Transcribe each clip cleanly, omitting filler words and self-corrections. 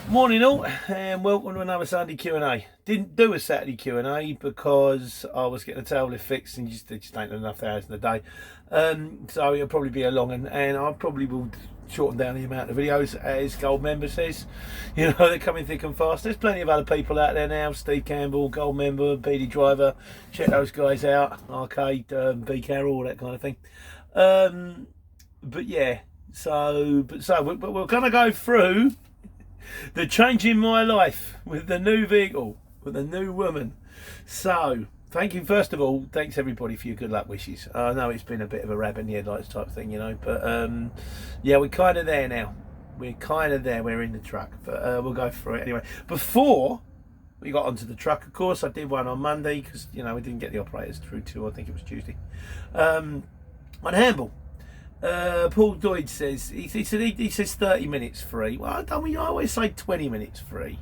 Morning all, and welcome to another Sunday Q&A. Didn't do a Saturday Q&A because I was getting a tail lift fixed and just ain't enough hours in the day. So it'll probably be a long one, and I probably will shorten down the amount of videos, as Gold Member says. You know, they're coming thick and fast. There's plenty of other people out there now. Steve Campbell, Gold Member, PD Driver. Check those guys out. Arcade, B Carroll, all that kind of thing. But yeah, but we're going to go through the change in my life with the new vehicle, with a new woman. So, thank you, first of all, thanks everybody for your good luck wishes. I know it's been a bit of a rabbit in the headlights type thing, you know, but yeah, we're kind of there now. We're kind of there, we're in the truck, but we'll go through it anyway. Before we got onto the truck, of course, I did one on Monday because, you know, we didn't get the operators through till I think it was Tuesday. On Handball. Paul Doyd says he says 30 minutes free. Well, I always say 20 minutes free,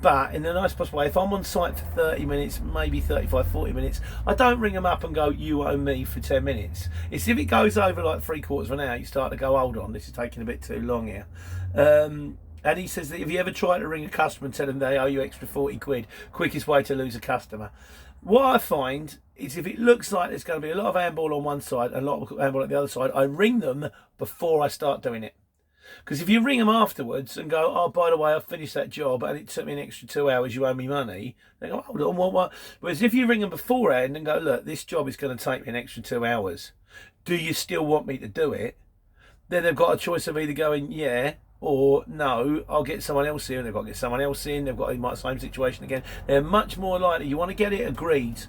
but in a nice possible way. If I'm on site for 30 minutes, maybe 35, 40 minutes, I don't ring them up and go, "You owe me for 10 minutes." It's if it goes over like 3/4 of an hour, you start to go, "Hold on, this is taking a bit too long here." And he says that if you ever try to ring a customer and tell them they owe you extra 40 quid, quickest way to lose a customer. What I find is if it looks like there's going to be a lot of handball on one side and a lot of handball at the other side, I ring them before I start doing it. Because if you ring them afterwards and go, "Oh, by the way, I finished that job and it took me an extra 2 hours, you owe me money," they go, "Hold on, what? Whereas if you ring them beforehand and go, "Look, this job is going to take me an extra 2 hours. Do you still want me to do it?" Then they've got a choice of either going, "Yeah," or "No, I'll get someone else in." They've got to get someone else in. They've got the same situation again. They're much more likely. You want to get it agreed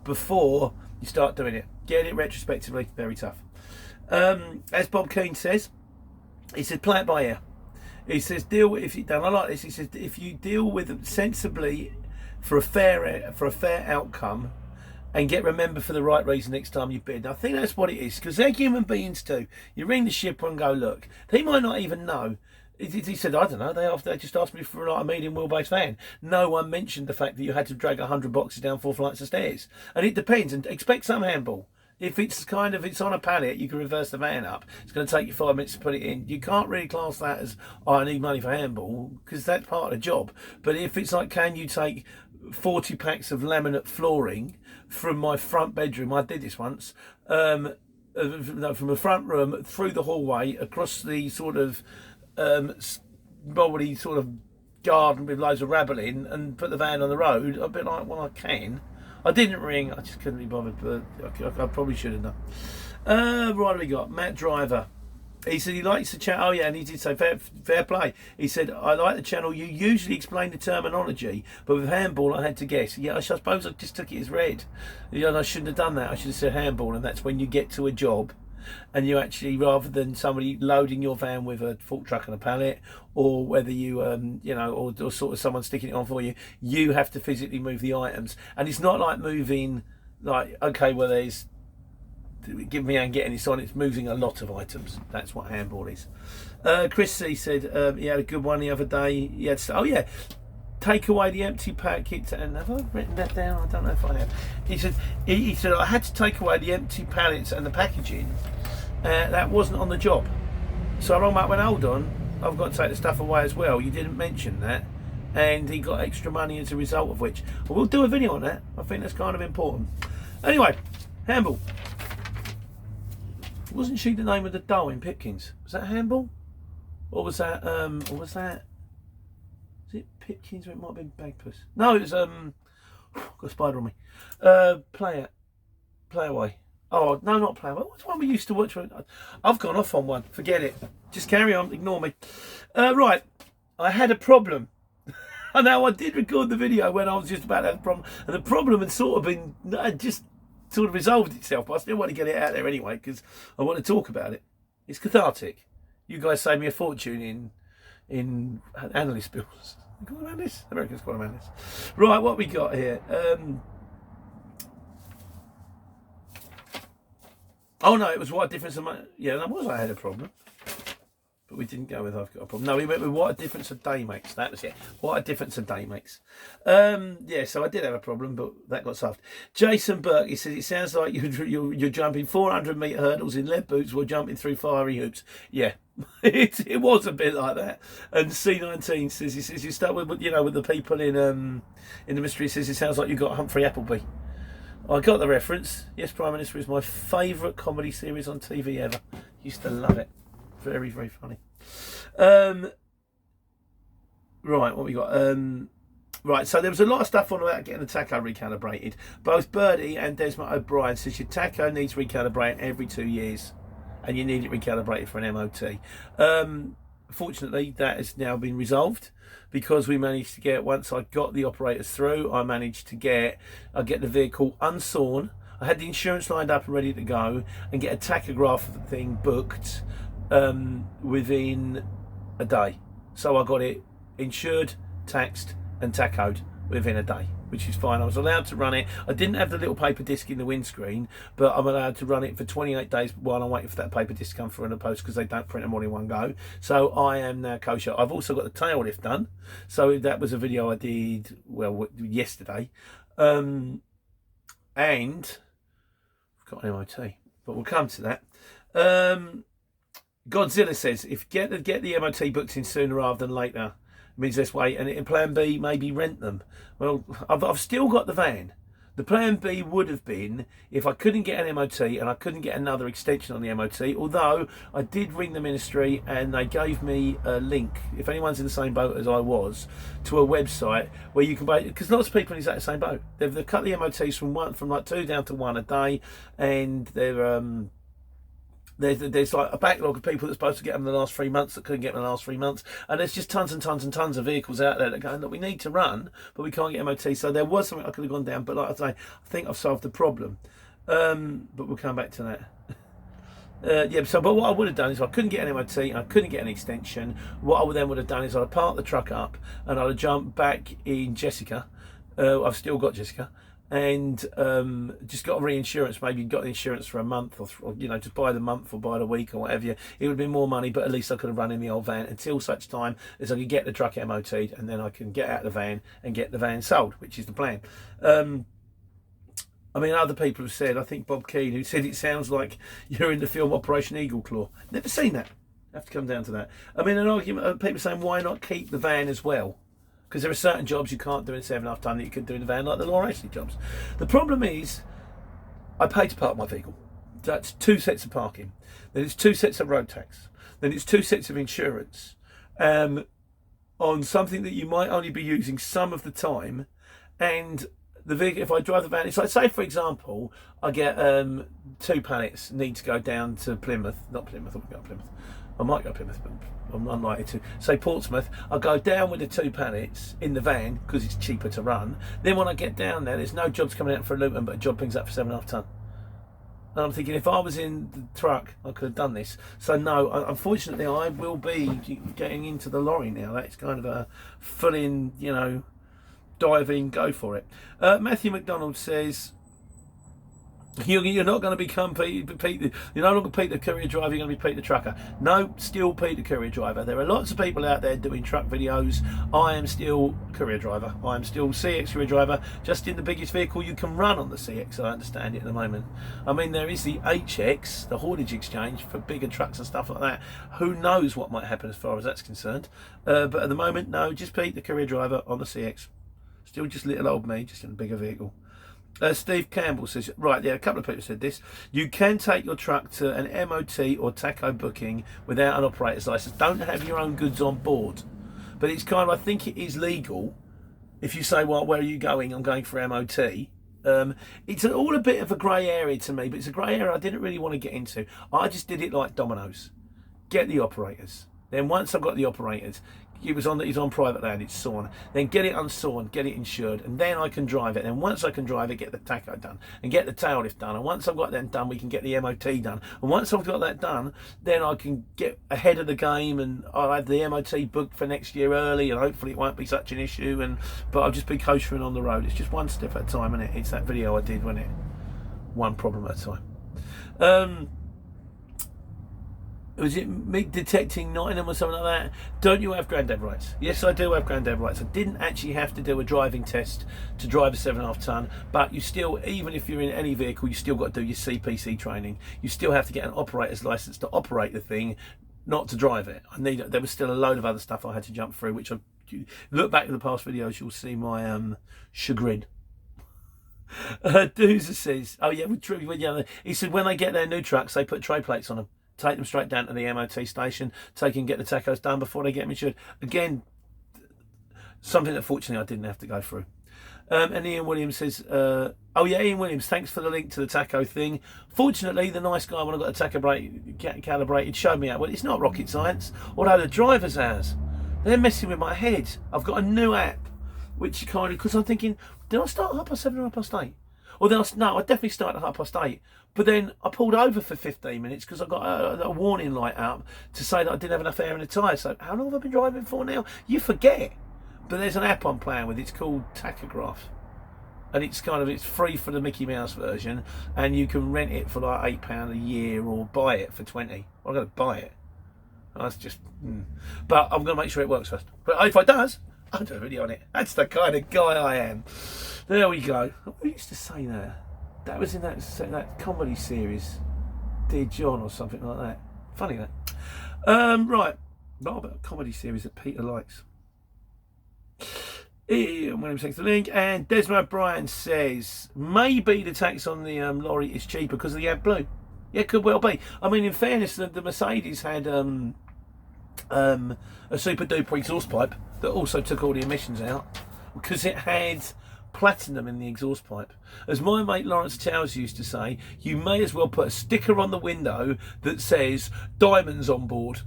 before you start doing it. Get it retrospectively, very tough. As Bob Keane says, he said, "Play it by ear." He says, "Deal with, if you don't." I like this. He says, "If you deal with them sensibly for a fair outcome, and get remembered for the right reason next time you bid." I think that's what it is, because they're human beings too. You ring the shipper and go, "Look," they might not even know. He said, "I don't know, they just asked me for like a medium wheelbase van. No one mentioned the fact that you had to drag 100 boxes down 4 flights of stairs." And it depends, and expect some handball. If it's on a pallet, you can reverse the van up. It's going to take you 5 minutes to put it in. You can't really class that as, "Oh, I need money for handball," because that's part of the job. But if it's like, "Can you take 40 packs of laminate flooring from my front bedroom?" I did this once. From the front room through the hallway across the sort of probably sort of garden with loads of rabble in, and put the van on the road. I'd be like, "Well, I can." I didn't ring. I just couldn't be bothered, but I probably should have done. Right, we got Matt Driver. He said he likes to chat. Oh yeah, and he did say fair play. He said, "I like the channel. You usually explain the terminology, but with handball, I had to guess." Yeah, I suppose I just took it as read. You know, I shouldn't have done that. I should have said handball, and that's when you get to a job, and you actually, rather than somebody loading your van with a fork truck and a pallet, or whether you, or sort of someone sticking it on for you, you have to physically move the items. And it's not like moving, like, okay, well, there's, give me and getting this on. It's moving a lot of items. That's what handball is. Chris C said he had a good one the other day. He had, oh yeah, take away the empty packets. And have I written that down? I don't know if I have. He said I had to take away the empty pallets and the packaging. That wasn't on the job. So I rang up, went, "Hold on, I've got to take the stuff away as well. You didn't mention that." And he got extra money as a result of which. We'll do a video on that. I think that's kind of important. Anyway, handball. Wasn't she the name of the doll in Pipkins? Was that handball? Or was that was it Pipkins, or it might have been Bagpuss? No, it was got a spider on me. Play away. Oh no, not play away. What's one we used to watch? I've gone off on one. Forget it. Just carry on. Ignore me. Right. I had a problem. I know I did record the video when I was just about to have a problem, and the problem had sort of been just sort of resolved itself, but I still want to get it out there anyway because I want to talk about it. It's cathartic. You guys saved me a fortune in analyst bills. You call them analysts? Americans call them analysts. Right, what we got here? Oh no, it was what difference of money. Yeah, that was I had a problem. But we didn't go with "I've got a problem." No, we went with "what a difference a day makes." That was it. What a difference a day makes. Yeah, so I did have a problem, but that got solved. Jason Burke, he says, "It sounds like you're jumping 400-metre hurdles in lead boots while jumping through fiery hoops." Yeah, It was a bit like that. And C19 says, he says, you start with, you know, with the people in the mystery, he says, it sounds like you got Humphrey Appleby. I got the reference. Yes, Prime Minister is my favourite comedy series on TV ever. Used to love it. Very, very funny. Right, what we got? Right, so there was a lot of stuff on about getting the tacho recalibrated. Both Birdie and Desmond O'Brien says your tacho needs recalibrating every 2 years, and you need it recalibrated for an MOT. Fortunately, that has now been resolved, because we managed to get, once I got the operators through, I get the vehicle unsawn. I had the insurance lined up and ready to go, and get a tachograph thing booked within a day. So I got it insured, taxed and tachoed within a day, which is fine. I was allowed to run it. I didn't have the little paper disc in the windscreen, but I'm allowed to run it for 28 days while I'm waiting for that paper disc to come through in the post, because they don't print them all in one go. So I am now kosher. I've also got the tail lift done. So that was a video I did, well, yesterday. And I've got an MOT, but we'll come to that. Godzilla says, if get the MOT booked in sooner rather than later, means let's wait, and in plan B, maybe rent them. Well, I've still got the van. The plan B would have been if I couldn't get an MOT and I couldn't get another extension on the MOT, although I did ring the ministry and they gave me a link, if anyone's in the same boat as I was, to a website where you can buy, because lots of people in exactly the same boat. They've cut the MOTs from like 2 down to 1 a day, and there's like a backlog of people that's supposed to get them in the last 3 months that couldn't get them in the last 3 months, and there's just tons and tons and tons of vehicles out there that go, look, we need to run, but we can't get MOT. So there was something I could have gone down, but like I say, I think I've solved the problem. But we'll come back to that. Yeah. So, but what I would have done is, if I couldn't get an MOT and I couldn't get an extension, what I then would have done is I'd have parked the truck up and I'd have jumped back in Jessica. I've still got Jessica. And just got a reinsurance. Maybe got insurance for a month, or you know, just buy the month or buy the week or whatever. It would have been more money, but at least I could have run in the old van until such time as I could get the truck MOT'd, and then I can get out of the van and get the van sold, which is the plan. I mean, other people have said, I think Bob Keane, who said it sounds like you're in the film Operation Eagle Claw. Never seen that. Have to come down to that. I mean, an argument of people saying, why not keep the van as well? Because there are certain jobs you can't do in 7.5 ton that you could do in the van, like the law racing jobs. The problem is, I pay to park my vehicle. That's 2 sets of parking. Then it's 2 sets of road tax. Then it's 2 sets of insurance on something that you might only be using some of the time. And the vehicle, if I drive the van, it's like, say for example, I get 2 pallets need to go down to Plymouth. Not Plymouth, I won't go to Plymouth. I might go to Plymouth, but I'm unlikely to. Say Portsmouth, I'll go down with the 2 pallets in the van because it's cheaper to run. Then when I get down there, there's no jobs coming out for Luton, but a job brings up for 7.5 ton. And I'm thinking, if I was in the truck, I could have done this. So no, unfortunately, I will be getting into the lorry now. That's kind of a full-in, you know, dive in, go for it. Matthew McDonald says, you're not going to become Pete. You're no longer Pete the courier driver. You're going to be Pete the trucker. No, still Pete the courier driver. There are lots of people out there doing truck videos. I am still courier driver. I am still CX courier driver. Just in the biggest vehicle you can run on the CX. I understand it at the moment. I mean, there is the HX, the haulage exchange for bigger trucks and stuff like that. Who knows what might happen as far as that's concerned? But at the moment, no, just Pete the courier driver on the CX. Still just little old me, just in a bigger vehicle. Steve Campbell says, right, yeah, a couple of people said this. You can take your truck to an MOT or tacho booking without an operator's license. Don't have your own goods on board. But it's kind of, I think it is legal. If you say, well, where are you going? I'm going for MOT. It's all a bit of a grey area to me, but it's a grey area I didn't really want to get into. I just did it like dominoes. Get the operators. Then once I've got the operators, it's on private land, it's sawn. Then get it unsawn, get it insured, and then I can drive it. And once I can drive it, get the tacho done and get the tail lift done. And once I've got that done, we can get the MOT done. And once I've got that done, then I can get ahead of the game, and I'll have the MOT booked for next year early, and hopefully it won't be such an issue. But I'll just be coastering on the road. It's just one step at a time, isn't it? It's that video I did when it one problem at a time. Was it meat detecting Nottingham or something like that? Don't you have granddad rights? Yes, I do have granddad rights. I didn't actually have to do a driving test to drive a 7.5 ton, but you still, even if you're in any vehicle, you still got to do your CPC training. You still have to get an operator's license to operate the thing, not to drive it. There was still a load of other stuff I had to jump through, which I look back at the past videos, you'll see my chagrin. Doozer says, oh yeah, he said when they get their new trucks, they put tray plates on them, take them straight down to the MOT station, get the tacos done before they get them insured. Again, something that fortunately I didn't have to go through. And Ian Williams says, oh yeah, Ian Williams, thanks for the link to the taco thing. Fortunately, the nice guy, when I got the taco calibrated, showed me out. Well, it's not rocket science, although the driver's has. They're messing with my head. I've got a new app, which kind of, because I'm thinking, did I start at 7:30 or 8:30? Or then I definitely started at 8:30. But then I pulled over for 15 minutes because I got a warning light up to say that I didn't have enough air in the tyre. So how long have I been driving for now? You forget. But there's an app I'm playing with. It's called Tachograph, and it's free for the Mickey Mouse version, and you can rent it for like £8 a year or buy it for 20. I'm going to buy it. That's just, but I'm going to make sure it works first. But if it does, I'll do a video on it. That's the kind of guy I am. There we go. Who used to say that? That was in that comedy series, Dear John or something like that. Funny that. Right. Not about a comedy series that Peter likes. Ian Williams takes the link, and Desmond O'Brien says maybe the tax on the lorry is cheaper because of the AdBlue. Yeah, could well be. I mean, in fairness, the Mercedes had a super duper exhaust pipe that also took all the emissions out because it had platinum in the exhaust pipe. As my mate Lawrence Towers used to say, you may as well put a sticker on the window that says diamonds on board.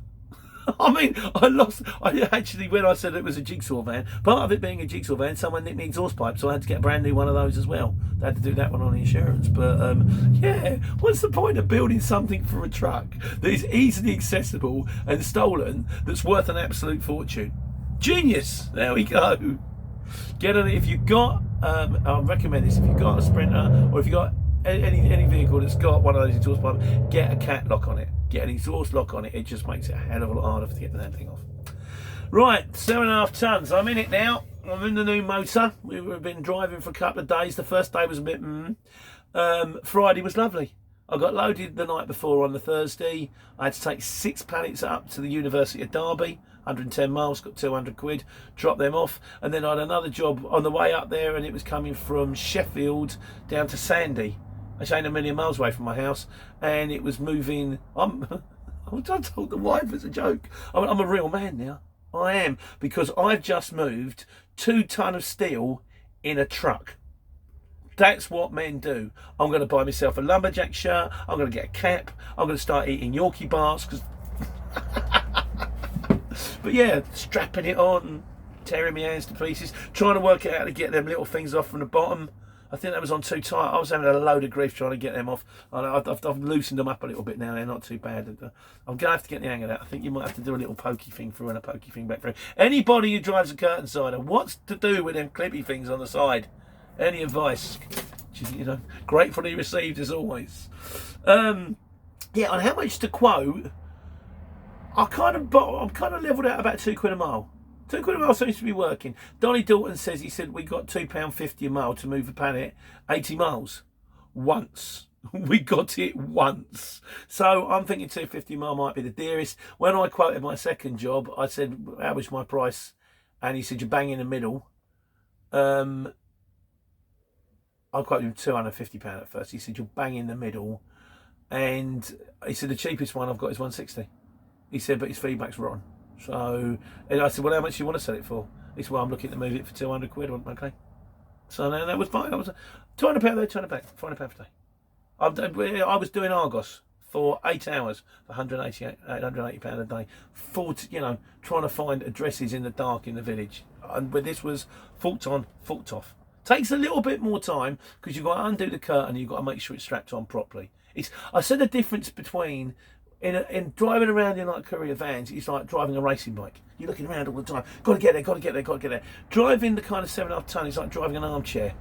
I mean, I actually, when I said it was a Jigsaw van, part of it being a Jigsaw van, someone nicked the exhaust pipe, so I had to get a brand new one of those as well. They had to do that one on insurance. But yeah, what's the point of building something for a truck that is easily accessible and stolen that's worth an absolute fortune? Genius! There we go. Get on it if you've got, I recommend this, if you've got a Sprinter or if you've got any vehicle that's got one of those exhaust pipes, get a cat lock on it. Get an exhaust lock on it. It just makes it a hell of a lot harder to get the damn thing off. Right, 7.5 tons. I'm in it now. I'm in the new motor. We've been driving for a couple of days. The first day was a bit Friday was lovely. I got loaded the night before on the Thursday. I had to take 6 pallets up to the University of Derby, 110 miles, got 200 quid, dropped them off, and then I had another job on the way up there, and it was coming from Sheffield down to Sandy. Which ain't a million miles away from my house, and it was moving. I told the wife as a joke. I'm a real man now. I am, because I've just moved 2 ton of steel in a truck. That's what men do. I'm going to buy myself a lumberjack shirt. I'm going to get a cap. I'm going to start eating Yorkie bars. But yeah, strapping it on, tearing my hands to pieces, trying to work out how to get them little things off from the bottom. I think that was on too tight. I was having a load of grief trying to get them off. I've loosened them up a little bit now. They're not too bad. I'm going to have to get the hang of that. I think you might have to do a little pokey thing through and a pokey thing back through. Anybody who drives a curtain sider, what's to do with them clippy things on the side? Any advice? Gratefully received as always. Yeah, on how much to quote, I'm kind of levelled out about £2 a mile. £2 a mile seems to be working. Donnie Dalton says, he said we got £2.50 a mile to move a pallet 80 miles. Once. We got it once. So I'm thinking £2.50 a mile might be the dearest. When I quoted my second job, I said, how was my price? And he said, you're bang in the middle. I quoted him £250 at first. He said, you're bang in the middle. And he said, the cheapest one I've got is £160. He said, but his feedback's rotten. So, and I said, well, how much do you want to sell it for? He said, well, I'm looking to move it for 200 quid. I went, okay. So then that was fine. I was £200 there, £200 back, £400 per day. I was doing Argos for 8 hours for £180 a day. Trying to find addresses in the dark in the village. And but this was forked on, forked off. Takes a little bit more time because you've got to undo the curtain and you've got to make sure it's strapped on properly. I said the difference between in driving around in like courier vans, it's like driving a racing bike. You're looking around all the time. Got to get there, got to get there, got to get there. Driving the kind of 7.5 ton is like driving an armchair.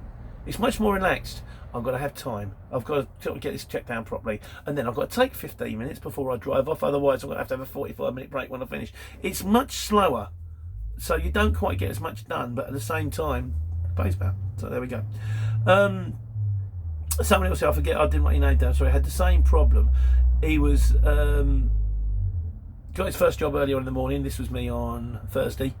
It's much more relaxed. I've got to have time. I've got to get this checked down properly. And then I've got to take 15 minutes before I drive off. Otherwise, I'm going to have a 45-minute break when I finish. It's much slower. So you don't quite get as much done, but at the same time, it pays better. So there we go. Someone else, I forget, I didn't write your name down, sorry, had the same problem. He was, God, got his first job early on in the morning. This was me on Thursday.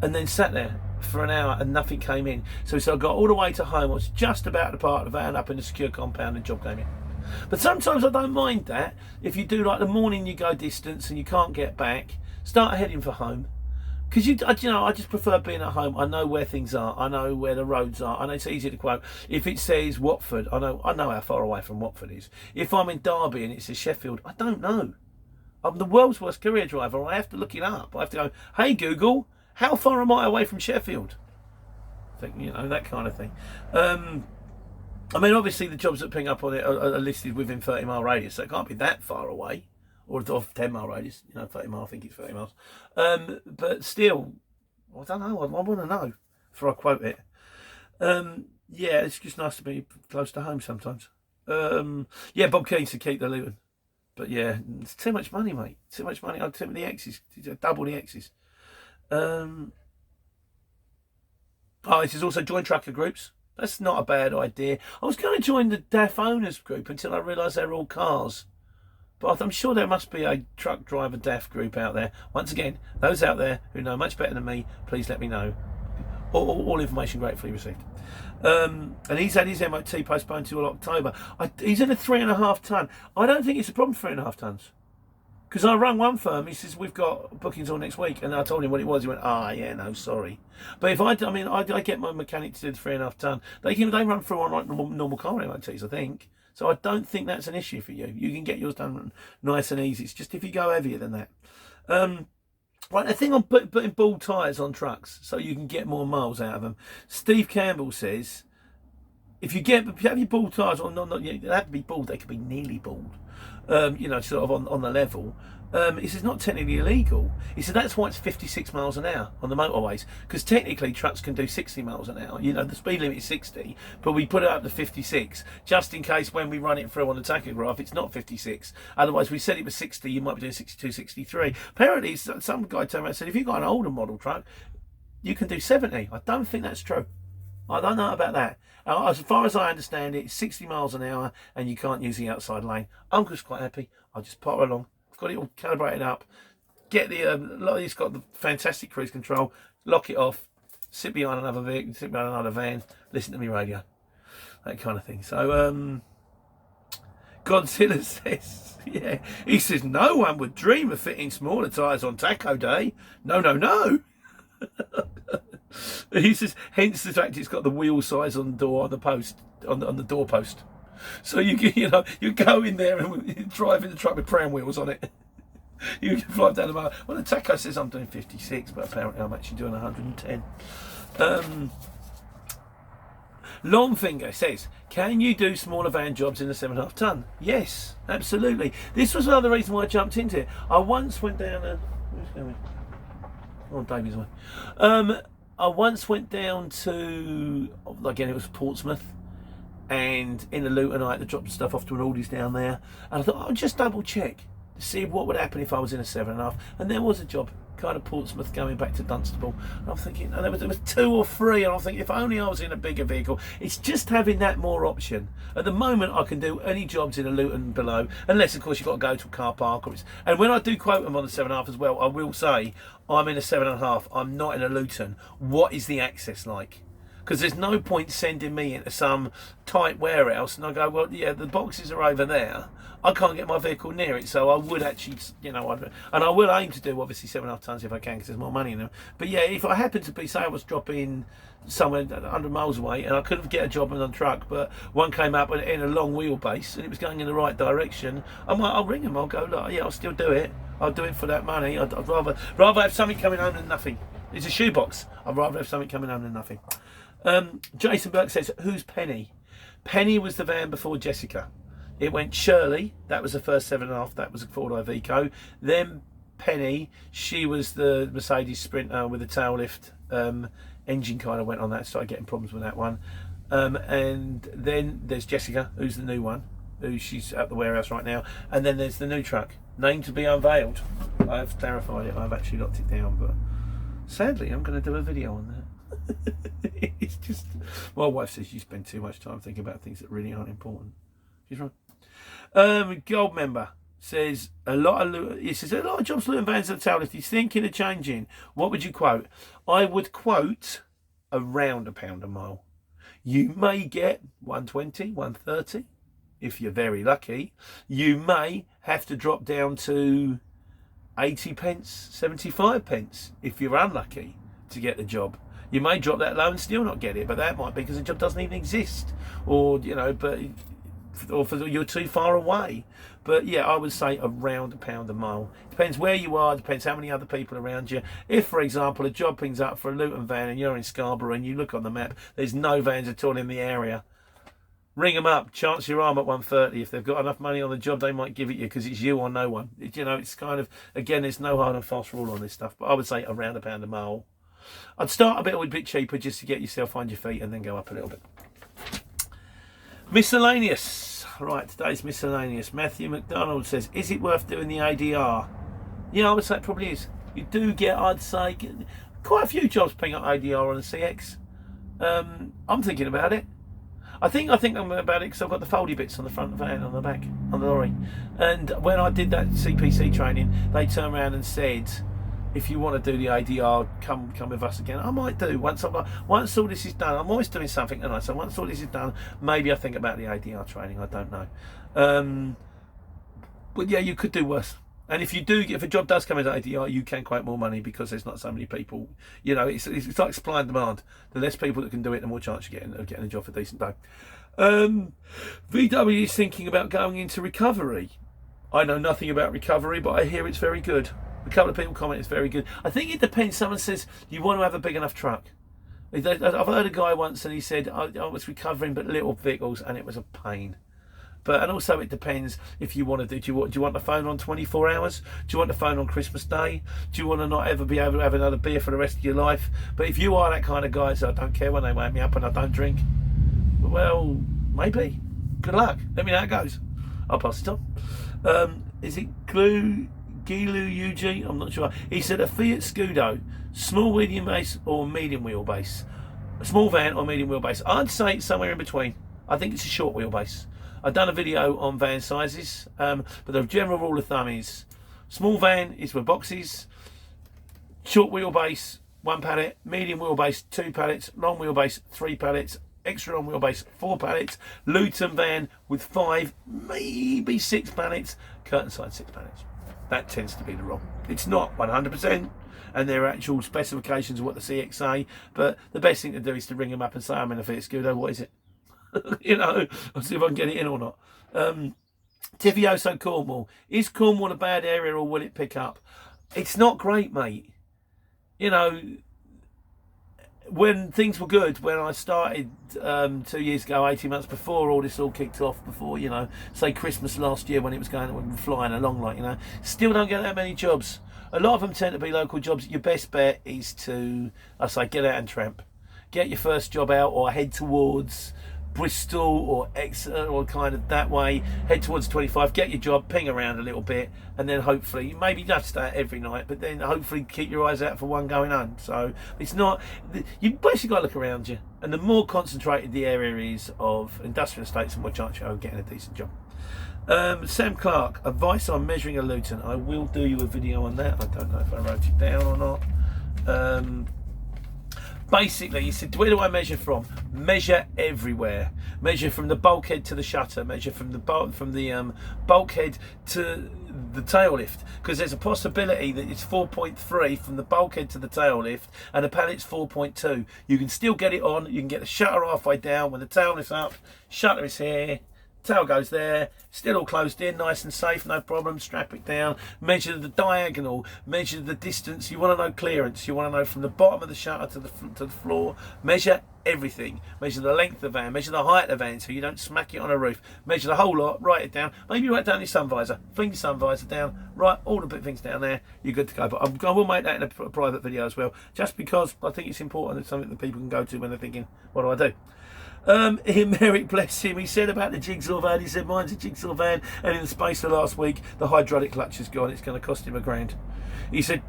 And then sat there for an hour and nothing came in. So I got all the way to home. I was just about to park the van up in the secure compound and job came in. But sometimes I don't mind that. If you do like the morning you go distance and you can't get back, start heading for home. Because I just prefer being at home. I know where things are. I know where the roads are. I know it's easy to quote. If it says Watford, I know how far away from Watford is. If I'm in Derby and it says Sheffield, I don't know. I'm the world's worst career driver. I have to look it up. I have to go, hey Google, how far am I away from Sheffield? I think, that kind of thing. I mean, obviously the jobs that ping up on it are listed within 30-mile radius, so it can't be that far away. Or off 10-mile radius, 30 miles, I think it's 30 miles. But still, I don't know, I want to know before I quote it. Yeah, it's just nice to be close to home sometimes. Yeah, Bob Keane to keep the Luton. But yeah, it's too much money, mate. Too much money. Too many X's. Double the X's. This is also join trucker groups. That's not a bad idea. I was going to join the DAF owners group until I realised they were all cars. But I'm sure there must be a truck driver DAF group out there. Once again, those out there who know much better than me, please let me know. All information gratefully received. And he's had his MOT postponed till October. He's in a 3.5 ton. I don't think it's a problem, 3.5 tons. Because I rang one firm, he says, we've got bookings all next week. And I told him what it was. He went, yeah, no, sorry. But if I get my mechanic to do the 3.5 ton, they run through on like normal car MOTs, I think. So I don't think that's an issue for you. You can get yours done nice and easy. It's just if you go heavier than that. Right, the thing on putting ball tyres on trucks so you can get more miles out of them. Steve Campbell says, if you have your ball tyres on, they have to be bald, they could be nearly bald. Sort of on the level. He says not technically illegal. He said that's why it's 56 miles an hour on the motorways, because technically trucks can do 60 miles an hour. The speed limit is 60, but we put it up to 56 just in case when we run it through on the tachograph it's not 56. Otherwise, we said it was 60, you might be doing 62, 63. Apparently, some guy turned around and said if you've got an older model truck, you can do 70. I don't think that's true. I don't know about that. As far as I understand it, it's 60 miles an hour and you can't use the outside lane. I'm just quite happy. I'll just potter along. I've got it all calibrated up. Get it's got the fantastic cruise control. Lock it off. Sit behind another vehicle, sit behind another van. Listen to me radio. That kind of thing. So, Godzilla says, yeah. He says, no one would dream of fitting smaller tyres on Taco Day. No, no, no. He says, hence the fact it's got the wheel size on the door, on the post, on the doorpost. So you go in there and drive in the truck with pram wheels on it. You can fly down the mile. Well, the taco says I'm doing 56, but apparently I'm actually doing 110. Longfinger says, can you do smaller van jobs in a 7.5 ton? Yes, absolutely. This was another reason why I jumped into it. I once went down a... Who's going? Oh, Davey's away. I once went down to... Again, it was Portsmouth. And in the Luton, I had to drop stuff off to an Aldi's down there. And I thought, I'll just double check to see what would happen if I was in a 7.5. And there was a job, kind of Portsmouth going back to Dunstable. And I'm thinking, and there was 2 or 3. And I'm thinking, if only I was in a bigger vehicle. It's just having that more option. At the moment, I can do any jobs in a Luton below, unless, of course, you've got to go to a car park. And when I do quote them on the 7.5 as well, I will say, I'm in a 7.5. I'm not in a Luton. What is the access like? Because there's no point sending me into some tight warehouse and I go, well, yeah, the boxes are over there. I can't get my vehicle near it, so I would actually, and I will aim to do obviously 7.5 tons if I can, because there's more money in them. But yeah, if I happen to be, say I was dropping somewhere 100 miles away and I couldn't get a job on a truck, but one came up in a long wheelbase and it was going in the right direction, I'll ring them. I'll go, look, yeah, I'll still do it. I'll do it for that money. I'd rather have something coming home than nothing. It's a shoebox. I'd rather have something coming home than nothing. Jason Burke says, who's Penny? Penny was the van before Jessica. It went Shirley, that was the first 7.5, that was a Ford Iveco. Then Penny, she was the Mercedes Sprinter with the tail lift. Engine kind of went on that, started getting problems with that one. And then there's Jessica, who's the new one, she's at the warehouse right now. And then there's the new truck, name to be unveiled. I've clarified it, I've actually locked it down, but sadly I'm going to do a video on that. It's just, my wife says you spend too much time thinking about things that really aren't important. She's right. Gold member says a lot of jobs Luton vans at the tail lift. He's thinking of changing. What would you quote? I would quote around £1 a mile. You may get 120, 130 if you're very lucky. You may have to drop down to 80 pence, 75 pence if you're unlucky to get the job. You may drop that low and still not get it, but that might be because the job doesn't even exist, or you're too far away. But yeah, I would say around £1 a mile. Depends where you are, depends how many other people around you. If, for example, a job pings up for a Luton van and you're in Scarborough and you look on the map, there's no vans at all in the area, ring them up, chance your arm at 130. If they've got enough money on the job, they might give it you because it's you or no one. It's kind of, again, there's no hard and fast rule on this stuff, but I would say around £1 a mile. I'd start a bit cheaper just to get yourself, find your feet, and then go up a little bit. Miscellaneous. Right, today's miscellaneous. Matthew McDonald says, is it worth doing the ADR? Yeah, I would say it probably is. You do get, I'd say, quite a few jobs ping up ADR on the CX. I'm thinking about it. I think I'm about it because I've got the foldy bits on the front of the van, on the back, on the lorry. And when I did that CPC training, they turned around and said, if you want to do the ADR, come with us again. I might do once all this is done. I'm always doing something tonight, so once all this is done, maybe I think about the ADR training. I don't know, but yeah, you could do worse. And if a job does come as ADR, you can quote more money because there's not so many people. It's like supply and demand. The less people that can do it, the more chance you get of getting a job for a decent pay. VW is thinking about going into recovery. I know nothing about recovery, but I hear it's very good. A couple of people comment it's very good. I think it depends. Someone says you want to have a big enough truck. I've heard a guy once and he said I was recovering but little vehicles and it was a pain. And also it depends if you want to do you want the phone on 24 hours? Do you want the phone on Christmas Day? Do you want to not ever be able to have another beer for the rest of your life? But if you are that kind of guy, so I don't care when they wake me up and I don't drink, well, maybe. Good luck. Let me know how it goes. I'll pass it on. Is it Gilu UG? I'm not sure. He said a Fiat Scudo, small wheelbase or medium wheelbase? A small van or medium wheelbase? I'd say it's somewhere in between. I think it's a short wheelbase. I've done a video on van sizes, but the general rule of thumb is small van is with boxes, short wheelbase 1 pallet, medium wheelbase 2 pallets, long wheelbase 3 pallets, extra long wheelbase 4 pallets, Luton van with 5, maybe 6 pallets, curtain side 6 pallets. That tends to be the wrong. It's not 100%, and there are actual specifications of what the CX say, but the best thing to do is to ring them up and say, I'm in a Fiat Scudo, what is it? I'll see if I can get it in or not. Tivioso Cornwall. Is Cornwall a bad area or will it pick up? It's not great, mate. When things were good, when I started 2 years ago, 18 months before all this all kicked off, before, say Christmas last year when it was flying along, still don't get that many jobs. A lot of them tend to be local jobs. Your best bet is to, I say, get out and tramp. Get your first job out or head towards Bristol or Exeter or kind of that way, head towards 25, get your job, ping around a little bit, and then hopefully, maybe not stay out every night, but then hopefully keep your eyes out for one going home. So it's not, you basically got to look around you, and the more concentrated the area is of industrial estates, the more chance you have of getting a decent job. Sam Clark, advice on measuring a Luton. I will do you a video on that. I don't know if I wrote it down or not. Basically, he said, where do I measure from? Measure everywhere. Measure from the bulkhead to the shutter. Measure from the bulkhead to the tail lift, because there's a possibility that it's 4.3 from the bulkhead to the tail lift, and the pallet's 4.2. You can still get it on. You can get the shutter halfway down when the tail lift's up. Shutter is here. Tail goes there, still all closed in, nice and safe, no problem. Strap it down, measure the diagonal, measure the distance. You want to know clearance, you want to know from the bottom of the shutter to the floor. Measure everything. Measure the length of the van, measure the height of the van so you don't smack it on a roof. Measure the whole lot, write it down. Maybe write down your sun visor, fling your sun visor down, write all the bit things down there, you're good to go. But I will make that in a private video as well, just because I think it's important. It's something that people can go to when they're thinking, what do I do? Merrick, bless him, he said about the Jigsaw van, he said mine's a Jigsaw van, and in the space of last week the hydraulic clutch is gone, it's going to cost him £1,000. He said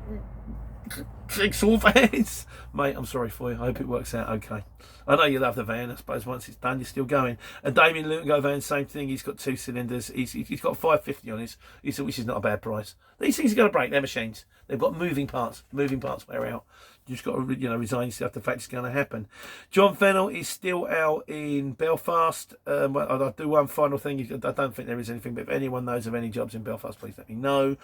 Jigsaw vans. Mate, I'm sorry for you. I hope it works out okay. I know you love the van. I suppose once it's done, you're still going. And Damien Luton van, same thing. He's got 2 cylinders. He's got 550 on his, which is not a bad price. These things are going to break. They're machines. They've got moving parts. Moving parts wear out. You just got to, resign yourself to the fact it's going to happen. John Fennell is still out in Belfast. I'll do one final thing. I don't think there is anything, but if anyone knows of any jobs in Belfast, please let me know.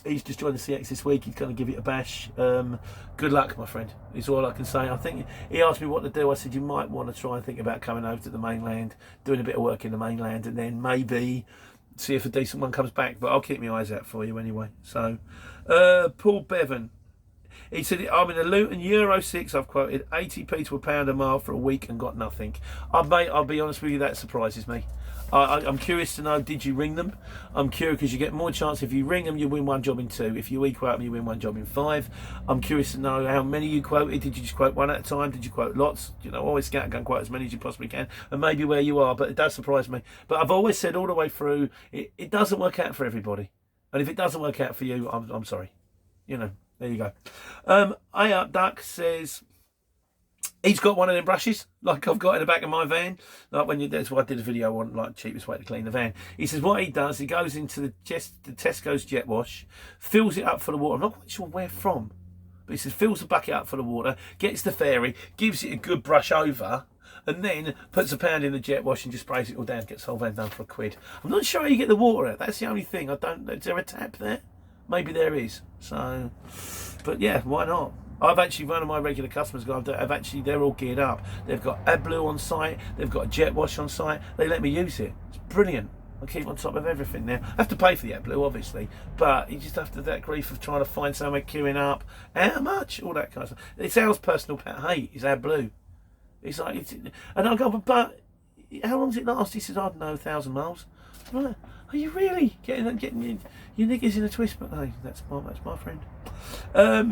He's just joined the CX this week. He's going to give it a bash. Good luck, my friend, is all I can say. I think he asked me what to do. I said you might want to try and think about coming over to the mainland, doing a bit of work in the mainland, and then maybe see if a decent one comes back. But I'll keep my eyes out for you anyway. So, Paul Bevan. He said, I'm in a Luton Euro 6. I've quoted 80p to £1 a mile for a week and got nothing. Mate, I'll be honest with you, that surprises me. I'm curious to know, did you ring them? I'm curious because you get more chance if you ring them, you win 1 job in 2. If you equal them, you win 1 job in 5. I'm curious to know how many you quoted. Did you just quote one at a time? Did you quote lots? Always scattergun quote as many as you possibly can, and maybe where you are. But it does surprise me. But I've always said all the way through, it doesn't work out for everybody. And if it doesn't work out for you, I'm sorry. There you go. Duck says he's got one of them brushes like I've got in the back of my van. Like that's why I did a video on like cheapest way to clean the van. He says what he does, he goes into the Tesco's jet wash, fills it up full of water. I'm not quite sure where from, but he says fills the bucket up full of water, gets the fairy, gives it a good brush over, and then puts £1 in the jet wash and just sprays it all down. Gets the whole van done for £1. I'm not sure how you get the water out. That's the only thing. Is there a tap there? Maybe there is. So, but yeah, why not? I've actually, one of my regular customers, they're all geared up. They've got AdBlue on site. They've got a jet wash on site. They let me use it. It's brilliant. I keep on top of everything now. I have to pay for the AdBlue, obviously, but you just have to that grief of trying to find somewhere queuing up. How much? All that kind of stuff. It's our personal pet hate. Is AdBlue. It's like, and I go, but how long does it last? He says, I don't know, 1,000 miles. I'm like, are you really getting your niggas in a twist? But hey, that's my friend.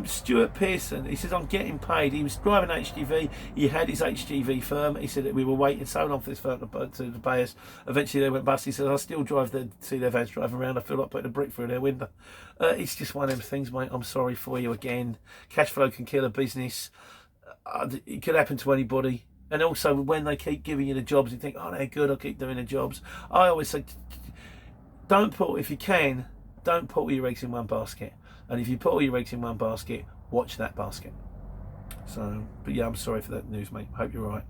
Stuart Pearson, he says, I'm getting paid. He was driving HGV. He had his HGV firm. He said that we were waiting so long for this firm to pay us. Eventually they went bust. He said, I still see their vans driving around. I feel like putting a brick through their window. It's just one of them things, mate. I'm sorry for you again. Cash flow can kill a business. It could happen to anybody. And also when they keep giving you the jobs, you think, oh, they're good, I'll keep doing the jobs. I always say, if you can, don't put all your eggs in one basket. And if you put all your eggs in one basket, watch that basket. So, but yeah, I'm sorry for that news, mate. Hope you're all right.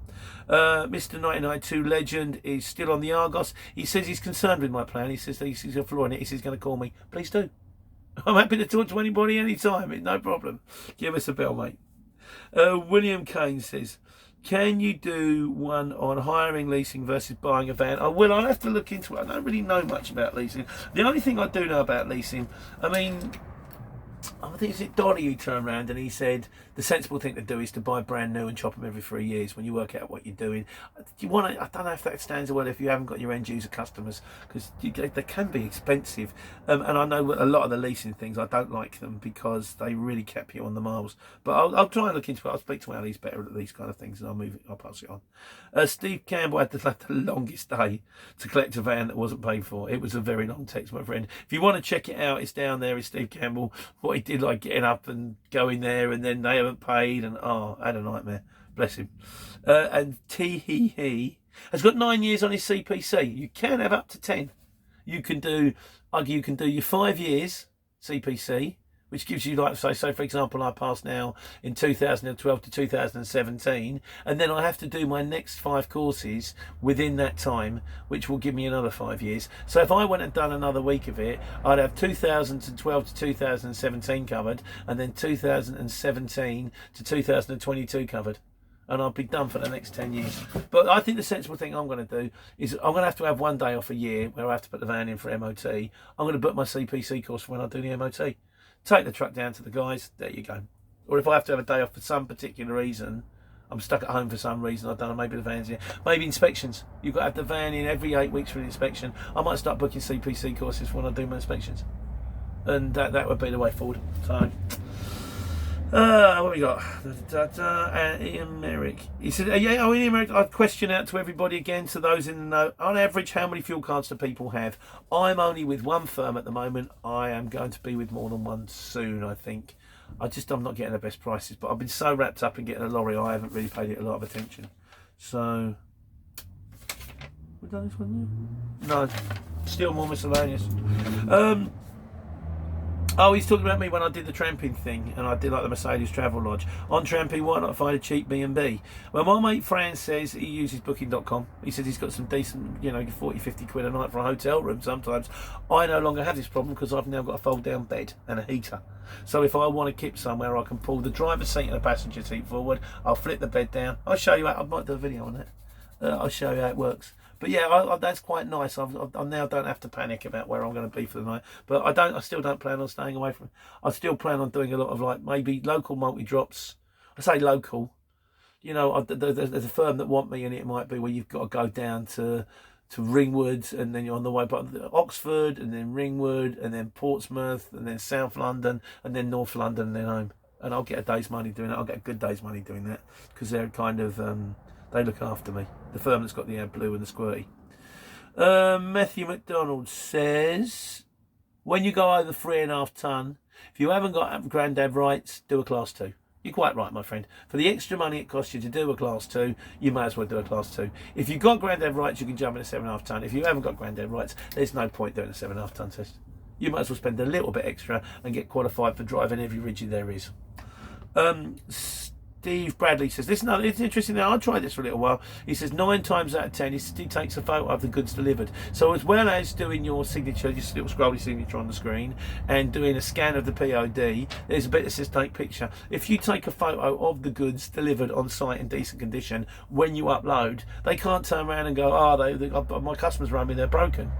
Mr. 1992 Legend is still on the Argos. He says he's concerned with my plan. He says he's a flaw in it. He says he's going to call me. Please do. I'm happy to talk to anybody anytime. No problem. Give us a bell, mate. William Kane says, can you do one on hiring, leasing versus buying a van? I'll have to look into it. I don't really know much about leasing. The only thing I do know about leasing, I think it's Donnie who turned around and he said the sensible thing to do is to buy brand new and chop them every 3 years when you work out what you're doing. I don't know if that stands well if you haven't got your end user customers, because they can be expensive. And I know a lot of the leasing things, I don't like them because they really cap you on the miles. But I'll try and look into it. I'll speak to Ali's better at these kind of things and I'll pass it on. Steve Campbell had the longest day to collect a van that wasn't paid for. It was a very long text, my friend. If you want to check it out, it's down there. It's Steve Campbell. What he did, like getting up and going there, and then they haven't paid, and I had a nightmare. Bless him. And he has got 9 years on his CPC. You can have up to 10. You can do your 5 years CPC, which gives you, like, so for example, I passed now in 2012 to 2017, and then I have to do my next 5 courses within that time, which will give me another 5 years. So if I went and done another week of it, I'd have 2012 to 2017 covered, and then 2017 to 2022 covered. And I'll be done for the next 10 years. But I think the sensible thing I'm going to do is I'm going to have 1 day off a year where I have to put the van in for MOT. I'm going to book my CPC course for when I do the MOT. Take the truck down to the guys, there you go. Or if I have to have a day off for some particular reason, I'm stuck at home for some reason, I don't know, maybe the van's here. Maybe inspections. You've got to have the van in every 8 weeks for an inspection. I might start booking CPC courses when I do my inspections. And that would be the way forward. So, what have we got? Ian Merrick. He said, Ian Merrick, I'd question out to everybody again, to those in the know. On average, how many fuel cards do people have? I'm only with one firm at the moment. I am going to be with more than one soon, I think. I'm not getting the best prices, but I've been so wrapped up in getting a lorry, I haven't really paid it a lot of attention. So, we done this one yet? No, still more miscellaneous. Oh, he's talking about me when I did the tramping thing, and I did like the Mercedes Travel Lodge. On tramping, why not find a cheap B&B? Well, my mate Fran says he uses booking.com. He says he's got some decent, 40, 50 quid a night for a hotel room sometimes. I no longer have this problem because I've now got a fold-down bed and a heater. So if I want to kip somewhere, I can pull the driver's seat and the passenger seat forward. I'll flip the bed down. I'll show you how. I might do a video on it. I'll show you how it works. But yeah, that's quite nice. I now don't have to panic about where I'm going to be for the night. But I still don't plan on staying away from. I still plan on doing a lot of like maybe local multi drops. I say local. There's a firm that want me, and it might be where you've got to go down to Ringwood, and then you're on the way back to Oxford, and then Ringwood, and then Portsmouth, and then South London, and then North London, and then home. And I'll get a day's money doing that. I'll get a good day's money doing that because they're kind of. They look after me. The firm that's got the blue and the squirty. Matthew McDonald says, when you go over 3.5 tonne, if you haven't got granddad rights, do a class 2. You're quite right, my friend. For the extra money it costs you to do a class 2, you may as well do a class 2. If you've got granddad rights, you can jump in a 7.5 tonne. If you haven't got granddad rights, there's no point doing a 7.5 tonne test. You might as well spend a little bit extra and get qualified for driving every rigid there is. Steve Bradley says, listen, it's interesting now, I tried this for a little while. He says 9 times out of 10 he takes a photo of the goods delivered. So as well as doing your signature, just a little scrolly signature on the screen, and doing a scan of the POD, there's a bit that says take picture. If you take a photo of the goods delivered on site in decent condition, when you upload, they can't turn around and go, my customers rang me, they're broken.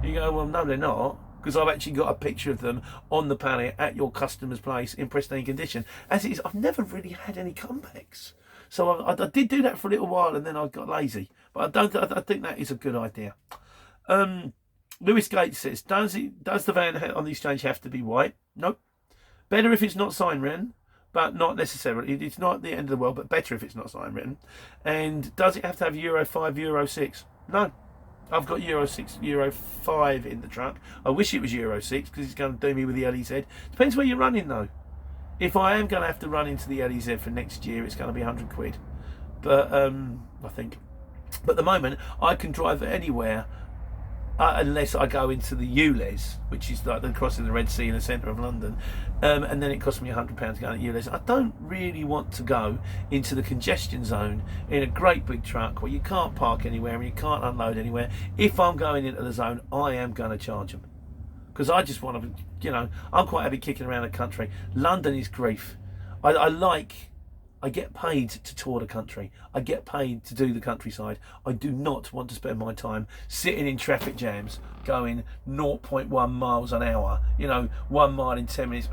You go, well, no, they're not. Because I've actually got a picture of them on the pallet at your customer's place in pristine condition. As it is, I've never really had any comebacks. So I did do that for a little while, and then I got lazy. But I think that is a good idea. Lewis Gates says, does the van on the exchange have to be white? Nope. Better if it's not sign written, but not necessarily. It's not the end of the world, but better if it's not sign written. And does it have to have Euro 5, Euro 6? No. I've got Euro 6, Euro 5 in the truck. I wish it was Euro 6 because it's going to do me with the LEZ. Depends where you're running though. If I am going to have to run into the LEZ for next year, it's going to be 100 quid. But I think. But at the moment, I can drive anywhere unless I go into the Youre, which is like the crossing the Red Sea in the centre of London, and then it costs me £100 to go to Youre. I don't really want to go into the congestion zone in a great big truck where you can't park anywhere and you can't unload anywhere. If I'm going into the zone, I am going to charge them because I just want to, I'm quite happy kicking around the country. London is grief. I get paid to tour the country. I get paid to do the countryside. I do not want to spend my time sitting in traffic jams going 0.1 miles an hour. 1 mile in 10 minutes.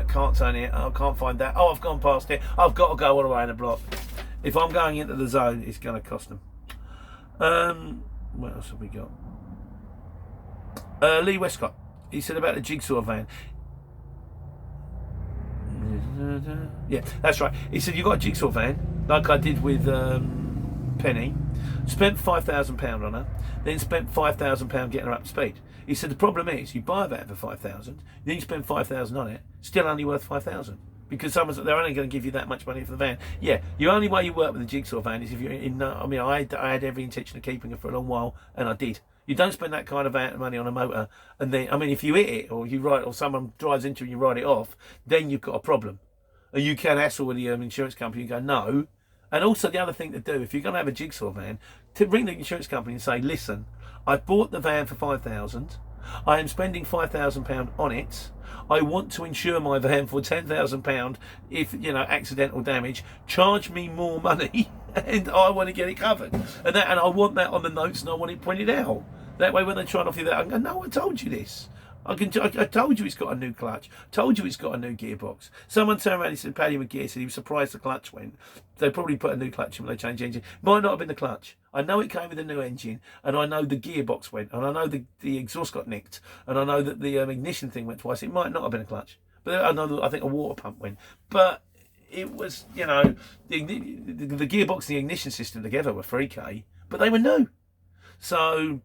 Can't turn it. I can't find that. Oh, I've gone past it. I've got to go all the way in the block. If I'm going into the zone, it's going to cost them. What else have we got? Lee Westcott. He said about the Jigsaw van. Yeah, that's right. He said, you got a Jigsaw van, like I did with Penny, spent £5,000 on her, then spent £5,000 getting her up to speed. He said, the problem is, you buy a van for £5,000, then you spend £5,000 on it, still only worth £5,000. Because they're only going to give you that much money for the van. Yeah, the only way you work with a Jigsaw van is if you're in. I had every intention of keeping it for a long while, and I did. You don't spend that kind of money on a motor, and then if you hit it or you ride, or someone drives into it and you ride it off, then you've got a problem, and you can hassle with the insurance company and go no. And also the other thing to do, if you're going to have a Jigsaw van, to ring the insurance company and say, listen, I bought the van for £5,000. I am spending £5,000 on it. I want to insure my van for £10,000 if accidental damage. Charge me more money, and I want to get it covered. And I want that on the notes, and I want it pointed out. That way, when they try and offer you that, I can go, no, I told you this. I told you it's got a new clutch. Told you it's got a new gearbox. Someone turned around and said, Paddy McGear said he was surprised the clutch went. They probably put a new clutch in when they changed the engine. Might not have been the clutch. I know it came with a new engine, and I know the gearbox went, and I know the exhaust got nicked, and I know that the ignition thing went twice. It might not have been a clutch, but I think a water pump went. But it was, the gearbox and the ignition system together were 3K, but they were new. So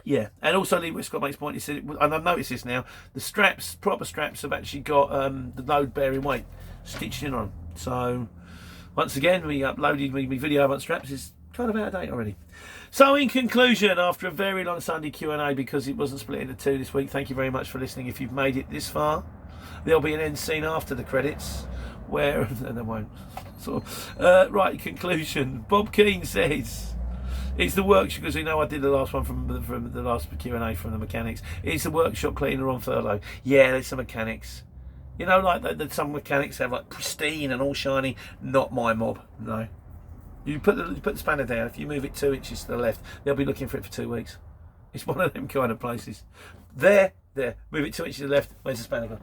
Yeah, and also Lee Westcott makes a point. He said, and I've noticed this now, the straps, proper straps, have actually got the load-bearing weight stitched in on them. So, once again, we uploaded my video about straps. It's kind of out of date already. So, in conclusion, after a very long Sunday Q&A, because it wasn't split into two this week, thank you very much for listening. If you've made it this far, there'll be an end scene after the credits, where, and there won't. Right, in conclusion, Bob Keane says, it's the workshop, because we know I did the last one from the last Q&A from the mechanics. It's the workshop cleaner on furlough. Yeah, there's some mechanics. You know, like that some mechanics have like pristine and all shiny. Not my mob, no. You put the spanner down. If you move it 2 inches to the left, they'll be looking for it for 2 weeks. It's one of them kind of places. There. Move it 2 inches to the left. Where's the spanner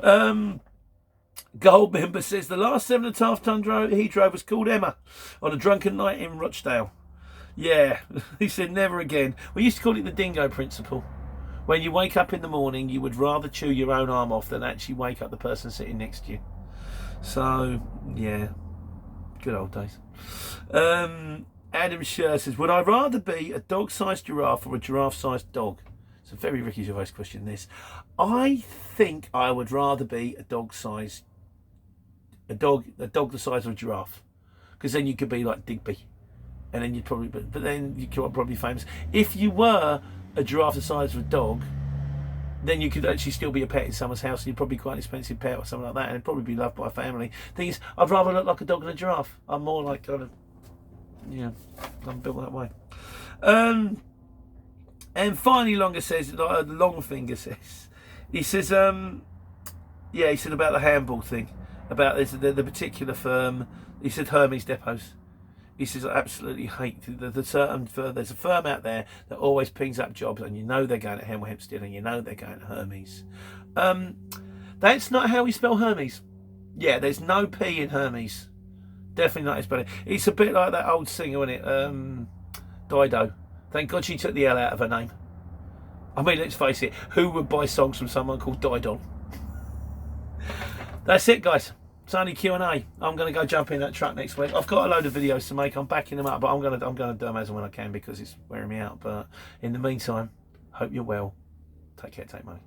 gone? Gold member says the last 7.5 ton he drove was called Emma on a drunken night in Rochdale. Yeah, he said never again. We used to call it the Dingo Principle. When you wake up in the morning, you would rather chew your own arm off than actually wake up the person sitting next to you. So, yeah, good old days. Adam Scher says, would I rather be a dog-sized giraffe or a giraffe-sized dog? It's a very Ricky Gervais question, this. I think I would rather be a dog the size of a giraffe. Because then you could be like Digby. And then you'd probably, but then you could probably be famous. If you were a giraffe the size of a dog, then you could actually still be a pet in someone's house, and you'd probably be quite an expensive pet or something like that, and it'd probably be loved by a family. Thing is, I'd rather look like a dog than a giraffe. I'm more like kind of, yeah, I'm built that way. And finally, Longfinger says, he says, yeah, he said about the handball thing, about this, the particular firm. He said Hermes Depots. He says, I absolutely hate there's a firm out there that always pings up jobs, and you know they're going to Hemel Hempstead, and you know they're going to Hermes. That's not how we spell Hermes. Yeah, there's no P in Hermes. Definitely not how you spell it. It's a bit like that old singer, isn't it? Dido. Thank God she took the L out of her name. I mean, let's face it, who would buy songs from someone called Didon? That's it, guys. It's only Q&A. I'm going to go jump in that truck next week. I've got a load of videos to make. I'm backing them up, but I'm going to do them as and when I can because it's wearing me out. But in the meantime, hope you're well. Take care, take money.